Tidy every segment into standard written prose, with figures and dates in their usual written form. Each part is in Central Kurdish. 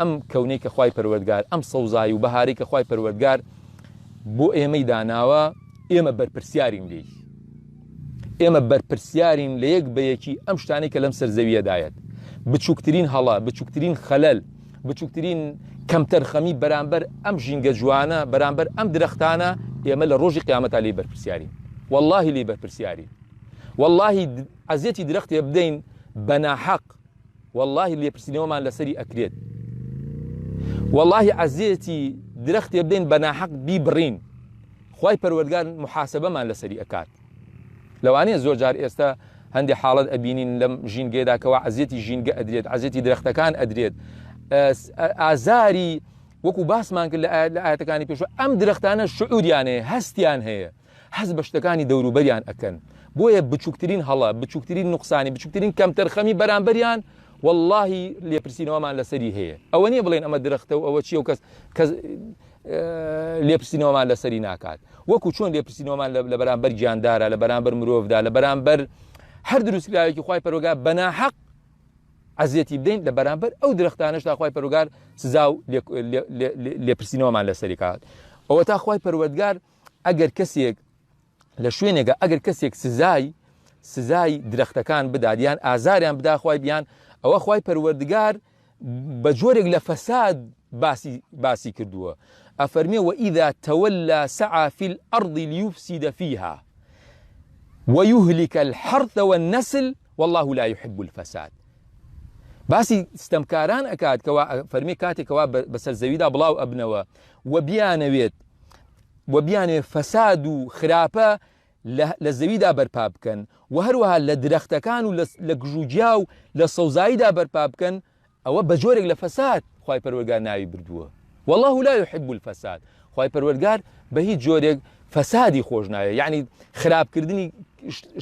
ئەم کەونەی کە خوای پەروەردگار ئەم سەوزایی و بەهاری کە خوای پەروەردگار بۆ ئێمەی داناوە ئێمە بەرپرسیارین لێی ئێمە بەرپرسیارین لە یەک بە یەکی ئەم شتانەی کە لەم سەرزەویەدایەت بچووکترین هەڵە بچووکترین خەلەل بچووکترین کەمتەرخەمی بەرامبەر ئەم ژینگە جوانە بەرامبەر ئەم درەختانە ئێمە لە ڕۆژی قیامەتا لێ بەرپرسیارین واللهی لێ بەرپرسیارین واللهی عەزیەتی درەختێ بدەین بەناحەق واللهی لێپرسینەوەمان لەسەری ئەکرێت واللهی عەزیەتی درەختێ بدەین بەناحەق بیبڕین خوای پەروەردگار محاسەبەمان لەسەری ئەکات لەوانەیە زۆر جار ئێستا هەندێک حاڵەت ئەبینین لەم ژینگەیەدا کەوا عەزیەتی ژینگە ئەدرێت عەزیەتی درەختەکان ئەدرێت ئازاری وەکو باسمان کرد لە ئاەتەکانی پێشوە ئەم درەختانە شعوریان هەیە هەستیان هەیە هەست بە شتەکانی دەوروبەریان ئەکەن بۆیە بچووکترین هەڵە بچووکترین نوقسانی بچووکترین کەمتەرخەمی بەرامبەریان واللهی لێپرسینەوەمان لەسەری هەیە ئەوە نییە بڵێن ئەمە درەختە و ئەوە چیە و کەس لێپرسینەوەمان لەسەری ناکات وەکو چۆن لێپرسینەوەمان لە بەرامبەر گیاندارە لە بەرامبەر مرۆڤدا لە بەرامبەر هەر دروستکراوێکی خوای پەروەردگار بەناحەق عەزیەتی بدەین لە بەرامبەر ئەو درەختانەشدا خوای پەروەردگار سزا و لێپرسینەوەمان لەسەری کات ئەوە تا خوای پەروەردگار ئەگەر کەسێک لە شوێنێکە ئەگەر کەسێک سزای درەختەکان بدادیان ئازاریان بدا خوای بیان ئەوە خوای پەروەردگار بە جۆرێک لە فەساد باسی کردووە ئەفەرمێ وئیذا تەوەلا سعى في الأرض ليفسد فيها ويهلك الحرث والنسل والله لا يحب الفساد باسی ستەمکاران ئەکات کەوا فەرمی کاتێکەوە بەسەر زەویدا بڵاو ئەبنەوە وبیانێ فەساد و خراپە لە زەویدا بەرپا بکەن و هەروەها لە درەختەکان و لە گژوجیا و لە سەوزاییدا بەرپا بکەن ئەوە بە جۆرێک لە فەساد خوای پەروەردگار ناوی بردووە والله لا يحب الفساد خوای پەروەردگار بە هیچ جۆرێک فەسادی خۆش ناوێت یعنی خراپکردنی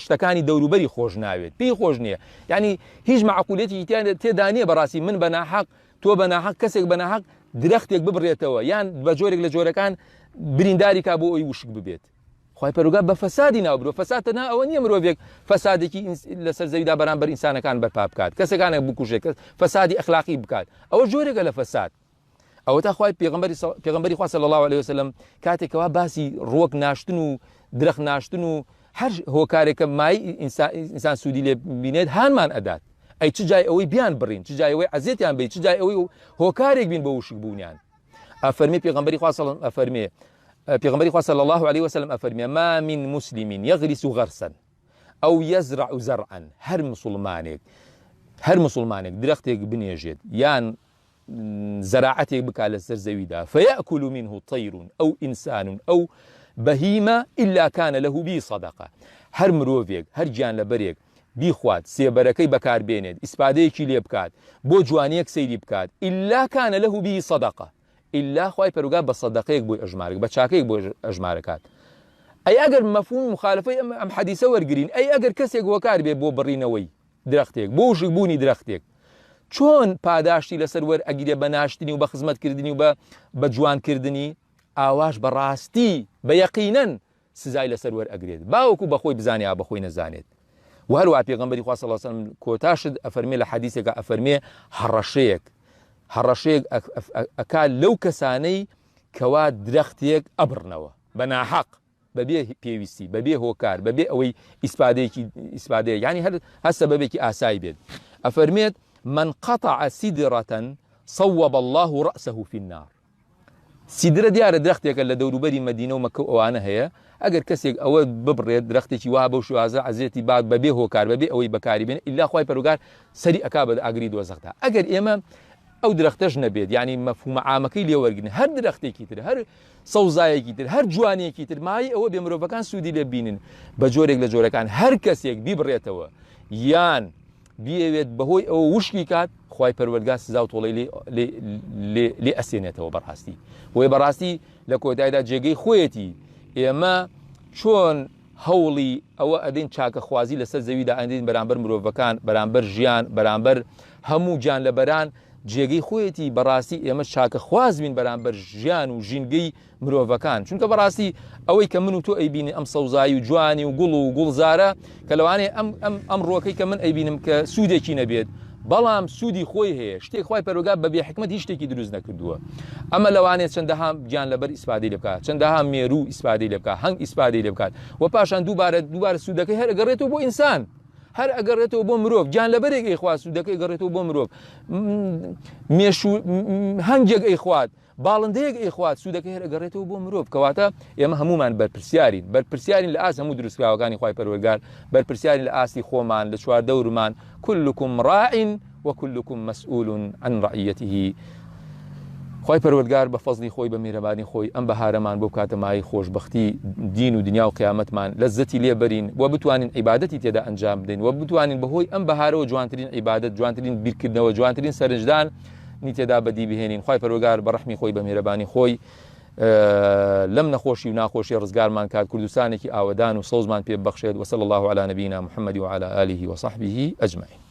شتەکانی دەوروبەری خۆش ناوێت پێی خۆش نییە یعنی هیچ معقولەتی تێدا نییە بەڕاستی من بەناحەق تۆ بەناحەق کەسێک بەناحەق درەختێک ببڕێتەوە یان بە جۆرێک لە جۆرەکان برینداری کا بۆ ئەوی وشک ببێت خوای پەروەردگار بە فەسادی ناوبرۆ فەساد تەنها ئەوە نییە مرۆڤێک فەسادێکی لەسەر زەویدا بەرامبەر ئینسانەکان بەرپا بکات کەسێکانێک بکوژێت فەسادی ئەخلاقی بکات ئەوە جۆرێکە لە فەساد ئەوە تا خوای پێغەمبەری خوا صلی الله علیه وسلم کاتێکەوە باسی ڕۆک ناشتن و درەخت ناشتن و هەر هۆکارێکە مای ئینسان سوودی لێ بینێت هانمان ئەدات ئەی چ جای ئەوەی بیان بڕین چ جای ئەوەی عەزیەتیان بێت چ جای ئەوەی هۆکارێک بین بە وشک بوونیان ئەفەرمێ پێغەمبەری خوا صلی الله علیه وسلم ئەفەرمێ ما من مسلم يغرس غرسا أو يزرع زرعا هەر مسلمانێک درەختێک بنێژێت یان زراعتێک بکات لەسەر زەویدا فيأكل منه طير أو إنسان أو بهيمة إلا كان له به صدقة هەر مرۆڤێک هەر گیان لەبەرێک بیخوات سێبەرەکەی بەکاربێنێت ئیسپادەیەکی لێ بکات بۆ جوانیەک سەیری بکات إلا كان له به صدقة إلا خوای پەروەردگار بە سەدەقەیەک بۆی ئەژمارک بە چاکەیەک بۆی ئەژمارەکات ئەی ئەگەر مەفهومی مخالفەی ئەم حەدیسە وەرگرین ئەی ئەگەر کەسێک هۆکار بێت بۆ بڕینەوەی درەختێک بۆ وشک بوونی درەختێک چۆن پاداشتی لەسەر وەرئەگیرێ بە ناشتنی و بە خزمەتکردنی و بە جوانکردنی ئاواش بەڕاستی بە یەقینەن سزای لەسەر وەرئەگرێت باوەکو بەخۆی بزانێ بەخۆی نەزانێت و هەروە پێغەمبەری خوا صلی الله علیه وسلم کۆتاشت ئەفەرمێ لە حەدیسێکە ئەفەرمێ هەڕەشەیەک ئەکات لەو کەسانەی کەوا درەختێک ئەبڕنەوە بە ناحەق بەبێ پێویستی بەبێ هۆکار بەبێ ئەوەی ئیسپادەیە یعنی هەر سەبەبێکی ئاسایی بێت ئەفەرمێت من قطع سدرة صوب الله رأسه في النار سیدرە دیارە درەختێکە لە دەوروبەری مەدینە و مەکە ئەوانە هەیە ئەگەر کەسێک ئەوە ببڕێت درەختێکی وا بەو شوازە عەزیەتی باد بەبێ هۆکار بەبێ ئەوەی بەکاری بێن ئیلا خوای پەروەردگار سەری ئەکا بە ئاگری دۆزەخدا ئەگەر ئێمە ئەو درەختەش نەبێت یعنی مەفهومە عامەکەی لێوەرگن هەر درەختێکی تر هەر سەوزایەکی تر هەر جوانیەکی تر مای ئەوە بێ مرۆڤەکان سوودی لێ بینن بە جۆرێک لە جۆرەکان هەر کەسێک بیبڕێتەوە یان بیەوێت بەهۆی ئەوە وشکی کات خوای پەروەردگار سزا و تۆڵەی لێ ئەسێنێتەوە بەڕاستی وی بەڕاستی لە کۆتاییدا جێگەی خۆیەتی ئێمە چۆن هەوڵی ئەوە ئەدەین چاکە خوازی لەسەر زەویدا ئەدەین بەرامبەر مرۆڤەکان بەرامبەر ژیان بەرامبەر هەموو گیان لەبەران جێگەی خۆیەتی بەڕاستی ئێمە چاکە خواز بین بەرامبەر ژیان و ژینگەی مرۆڤەکان چونکە بەڕاستی ئەوەی کە من و تۆ ئەیبینی ئەم سەوزایی و جوانی و گوڵ و گوڵزارە کە لەوانەیە ئەم ڕۆکەی کە من ئەیبینم کە سوودێکی نەبێت بەڵام سوودی خۆی هەیە شتێک خۆی پەروەردگار بە بێحکمەت هیچ شتێکی دروست نەکردووە ئەمە لەوانێت چەندەها گیان لەبەر ئیسپادەی لێ بکات چەندەها مێروو ئیسپادەی لێ بکات هەنگ ئیسپادەی لێ بکات و پاشان دووبارە سوودەکەی هەر ئەگەڕێتەوە بۆ ئینسان هەر ئەگەڕێتەوە بۆ مرۆڤ گیان لەبەرێک ئەیخوا سوودەکەی گەڕێتەوە بۆ مرۆڤ هەنگێک ئەیخوات باڵندەیەک ئەیخوات سوودەکەی هەر ئەگەڕێتەوە بۆ مرۆڤ کەواتە ئێمە هەمومان بەرپرسیارین لە ئاست هەموو دروستکراوەکانی خوای پەروەردگار بەرپرسیارین لە ئاستی خۆمان لە چواردەورمان كلكم راع وكلكم مسؤول عن رعيته خوای پەروەردگار بە فەزلی خۆی بە میهرەبانی خۆی ئەم بەهارەمان بۆ کاتەمای خۆشبەختی دین و دنیا و قیامەتمان لەزەتی لێبەرین و بتوانین عیبادەتی تێدا ئەنجام بدەین و بتوانین بەهۆی ئەم بەهارەوە جوانترین عیبادەت جوانترین بیرکردنەوە جوانترین سەرنجدان نی تێدا بەدی بهێنین خوای پەروەردگار بە ڕەحمی خۆی بە میهرەبانی خۆی لەم نەخۆشی و ناخۆشی ڕزگارمان کات کوردستانێکی ئاوەدان و سەوزمان پێ ببەخشێت وصلی الله علی نبینا محمد وعلى آله وصحبه أجمعين